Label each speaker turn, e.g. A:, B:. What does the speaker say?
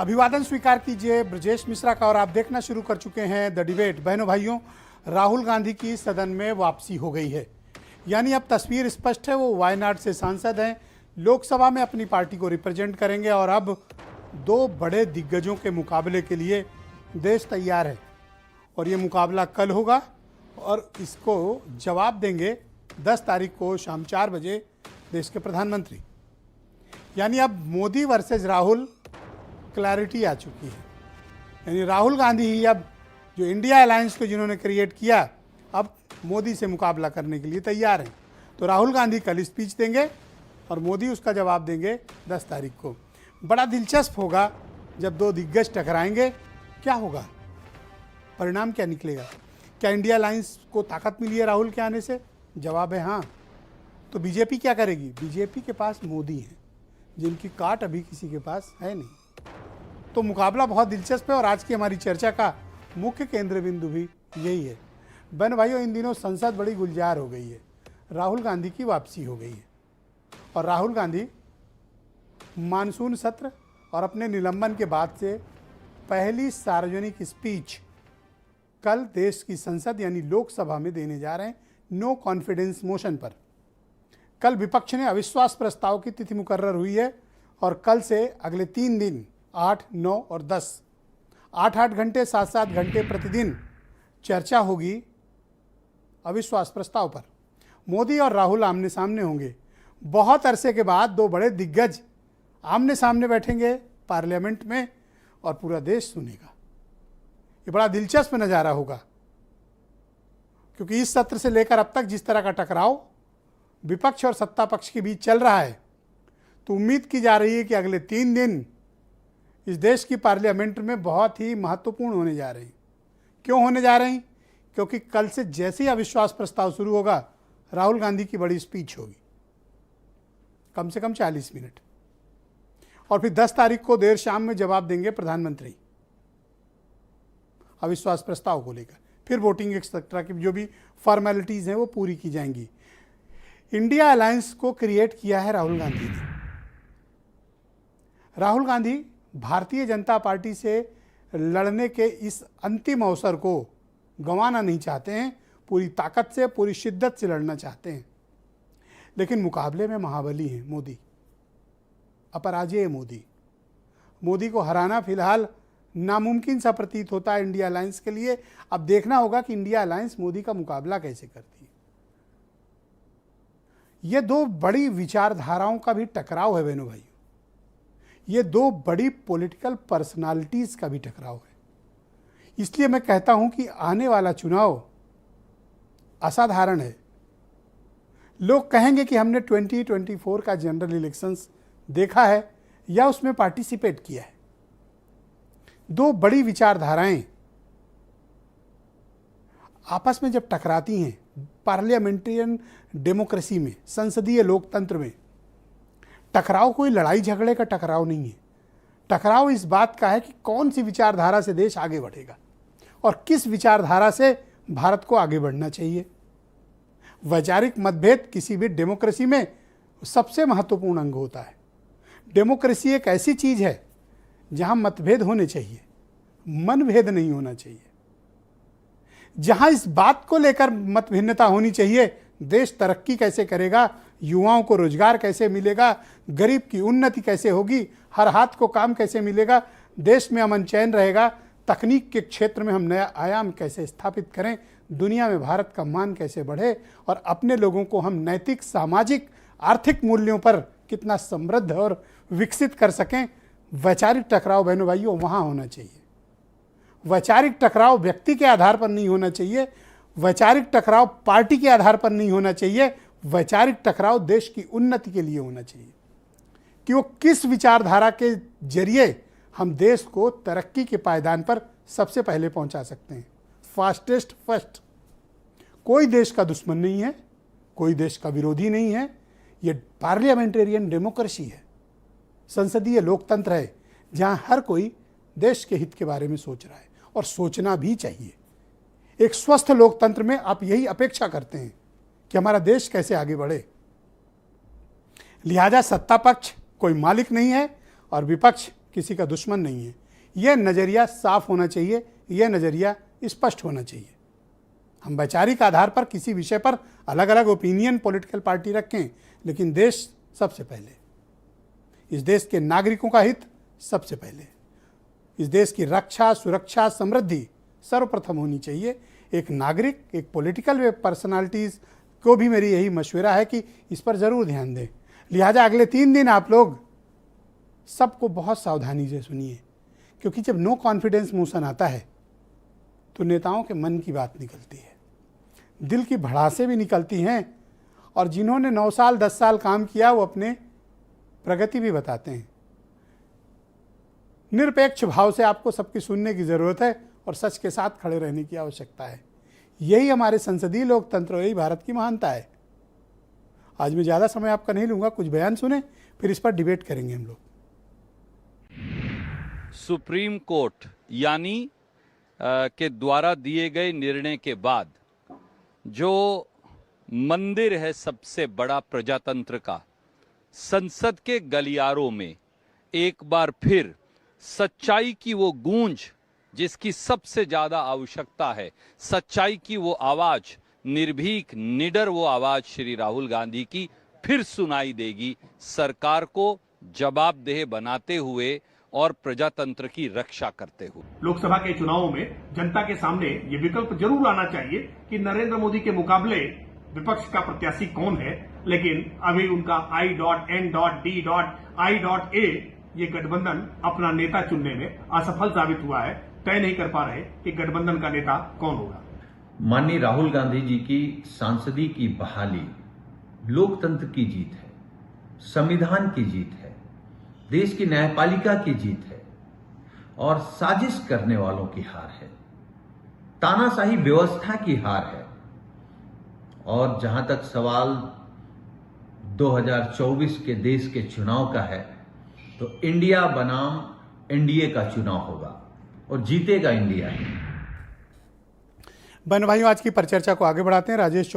A: अभिवादन स्वीकार कीजिए ब्रजेश मिश्रा का। और आप देखना शुरू कर चुके हैं द डिबेट। बहनों भाइयों, राहुल गांधी की सदन में वापसी हो गई है, यानी अब तस्वीर स्पष्ट है। वो वायनाड से सांसद हैं, लोकसभा में अपनी पार्टी को रिप्रेजेंट करेंगे और अब दो बड़े दिग्गजों के मुकाबले के लिए देश तैयार है। और ये मुकाबला कल होगा और इसको जवाब देंगे 10 तारीख को शाम 4 बजे देश के प्रधानमंत्री। यानी अब मोदी वर्सेस राहुल क्लैरिटी आ चुकी है। यानी राहुल गांधी ही अब जो इंडिया अलायंस को जिन्होंने क्रिएट किया, अब मोदी से मुकाबला करने के लिए तैयार हैं। तो राहुल गांधी कल स्पीच देंगे और मोदी उसका जवाब देंगे 10 तारीख को। बड़ा दिलचस्प होगा जब दो दिग्गज टकराएंगे। क्या होगा, परिणाम क्या निकलेगा? क्या इंडिया अलायंस को ताकत मिली है राहुल के आने से? जवाब है हाँ। तो बीजेपी क्या करेगी? बीजेपी के पास मोदी है, जिनकी काट अभी किसी के पास है नहीं। तो मुकाबला बहुत दिलचस्प है और आज की हमारी चर्चा का मुख्य केंद्र बिंदु भी यही है। बहन भाइयों, इन दिनों संसद बड़ी गुलजार हो गई है। राहुल गांधी की वापसी हो गई है और राहुल गांधी मानसून सत्र और अपने निलंबन के बाद से पहली सार्वजनिक स्पीच कल देश की संसद यानी लोकसभा में देने जा रहे हैं, नो कॉन्फिडेंस मोशन पर। कल विपक्ष ने अविश्वास प्रस्ताव की तिथि मुकर्रर हुई है और कल से अगले 3 दिन 8, 9 और 10 8-8 घंटे 7-7 घंटे प्रतिदिन चर्चा होगी अविश्वास प्रस्ताव पर। मोदी और राहुल आमने सामने होंगे। बहुत अरसे के बाद दो बड़े दिग्गज आमने सामने बैठेंगे पार्लियामेंट में और पूरा देश सुनेगा। ये बड़ा दिलचस्प नज़ारा होगा, क्योंकि इस सत्र से लेकर अब तक जिस तरह का टकराव विपक्ष और सत्ता पक्ष के बीच चल रहा है, तो उम्मीद की जा रही है कि अगले 3 दिन इस देश की पार्लियामेंट में बहुत ही महत्वपूर्ण होने जा रही। क्यों होने जा रही? क्योंकि कल से जैसे ही अविश्वास प्रस्ताव शुरू होगा, राहुल गांधी की बड़ी स्पीच होगी, कम से कम 40 मिनट, और फिर 10 तारीख को देर शाम में जवाब देंगे प्रधानमंत्री अविश्वास प्रस्ताव को लेकर। फिर वोटिंग एक्सेट्रा की जो भी फॉर्मेलिटीज़ हैं वो पूरी की जाएंगी। इंडिया अलायंस को क्रिएट किया है राहुल गांधी ने। राहुल गांधी भारतीय जनता पार्टी से लड़ने के इस अंतिम अवसर को गंवाना नहीं चाहते हैं। पूरी ताकत से, पूरी शिद्दत से लड़ना चाहते हैं। लेकिन मुकाबले में महाबली हैं मोदी, अपराजेय मोदी। मोदी को हराना फिलहाल नामुमकिन सा प्रतीत होता है इंडिया अलायंस के लिए। अब देखना होगा कि इंडिया अलायंस मोदी का मुकाबला कैसे करती है। ये दो बड़ी विचारधाराओं का भी टकराव है बहनों भाइयों। ये दो बड़ी पॉलिटिकल पर्सनालिटीज का भी टकराव है। इसलिए मैं कहता हूं कि आने वाला चुनाव असाधारण है। लोग कहेंगे कि हमने 2024 का जनरल इलेक्शंस देखा है या उसमें पार्टिसिपेट किया है। दो बड़ी विचारधाराएं आपस में जब टकराती हैं पार्लियामेंट्रियन डेमोक्रेसी में, संसदीय लोकतंत्र में, टकराव कोई लड़ाई झगड़े का टकराव नहीं है। टकराव इस बात का है कि कौन सी विचारधारा से देश आगे बढ़ेगा और किस विचारधारा से भारत को आगे बढ़ना चाहिए। वैचारिक मतभेद किसी भी डेमोक्रेसी में सबसे महत्वपूर्ण अंग होता है। डेमोक्रेसी एक ऐसी चीज है जहां मतभेद होने चाहिए, मनभेद नहीं होना चाहिए। जहां इस बात को लेकर मतभिन्नता होनी चाहिए, देश तरक्की कैसे करेगा, युवाओं को रोजगार कैसे मिलेगा, गरीब की उन्नति कैसे होगी, हर हाथ को काम कैसे मिलेगा, देश में अमन चैन रहेगा, तकनीक के क्षेत्र में हम नया आयाम कैसे स्थापित करें, दुनिया में भारत का मान कैसे बढ़े और अपने लोगों को हम नैतिक, सामाजिक, आर्थिक मूल्यों पर कितना समृद्ध और विकसित कर सकें। वैचारिक टकराव बहनों भाइयों वहाँ होना चाहिए। वैचारिक टकराव व्यक्ति के आधार पर नहीं होना चाहिए। वैचारिक टकराव पार्टी के आधार पर नहीं होना चाहिए। वैचारिक टकराव देश की उन्नति के लिए होना चाहिए कि वो किस विचारधारा के जरिए हम देश को तरक्की के पायदान पर सबसे पहले पहुंचा सकते हैं। Fastest first. कोई देश का दुश्मन नहीं है, कोई देश का विरोधी नहीं है। ये पार्लियामेंटेरियन डेमोक्रेसी है, संसदीय लोकतंत्र है, जहां हर कोई देश के हित के बारे में सोच रहा है और सोचना भी चाहिए। एक स्वस्थ लोकतंत्र में आप यही अपेक्षा करते हैं कि हमारा देश कैसे आगे बढ़े। लिहाजा सत्ता पक्ष कोई मालिक नहीं है और विपक्ष किसी का दुश्मन नहीं है। यह नज़रिया साफ होना चाहिए, यह नज़रिया स्पष्ट होना चाहिए। हम वैचारिक आधार पर किसी विषय पर अलग अलग ओपिनियन पॉलिटिकल पार्टी रखें, लेकिन देश सबसे पहले, इस देश के नागरिकों का हित सबसे पहले, इस देश की रक्षा, सुरक्षा, समृद्धि सर्वप्रथम होनी चाहिए। एक नागरिक, एक पॉलिटिकल पर्सनालिटीज़ को भी मेरी यही मशवरा है कि इस पर ज़रूर ध्यान दें। लिहाजा अगले 3 दिन आप लोग सबको बहुत सावधानी से सुनिए, क्योंकि जब नो कॉन्फिडेंस मोशन आता है तो नेताओं के मन की बात निकलती है, दिल की भड़ासें भी निकलती हैं, और जिन्होंने 9 साल 10 साल काम किया वो अपने प्रगति भी बताते हैं। निरपेक्ष भाव से आपको सबकी सुनने की ज़रूरत है और सच के साथ खड़े रहने की आवश्यकता है। यही हमारे संसदीय लोकतंत्र, यही भारत की महानता है। आज मैं ज़्यादा समय आपका नहीं लूँगा, कुछ बयान सुने, फिर इस पर डिबेट करेंगे हम लोग।
B: सुप्रीम कोर्ट यानी के द्वारा दिए गए निर्णय के बाद जो मंदिर है सबसे बड़ा प्रजातंत्र का, संसद के गलियारों में एक बार फिर सच्चाई की वो गूंज जिसकी सबसे ज्यादा आवश्यकता है, सच्चाई की वो आवाज, निर्भीक निडर वो आवाज श्री राहुल गांधी की फिर सुनाई देगी, सरकार को जवाबदेह बनाते हुए और प्रजातंत्र की रक्षा करते हुए।
C: लोकसभा के चुनावों में जनता के सामने ये विकल्प जरूर आना चाहिए कि नरेंद्र मोदी के मुकाबले विपक्ष का प्रत्याशी कौन है, लेकिन अभी उनका I.N.D.I.A ये गठबंधन अपना नेता चुनने में असफल साबित हुआ है। तय नहीं कर पा रहे कि गठबंधन का नेता कौन होगा।
D: माननीय राहुल गांधी जी की सांसदी की बहाली लोकतंत्र की जीत है, संविधान की जीत है, देश की न्यायपालिका की जीत है और साजिश करने वालों की हार है, तानाशाही व्यवस्था की हार है। और जहां तक सवाल 2024 के देश के चुनाव का है, तो इंडिया बनाम एनडीए का चुनाव होगा और जीतेगा इंडिया ही।
A: बहन भाइयों, आज की परिचर्चा को आगे बढ़ाते हैं। राजेश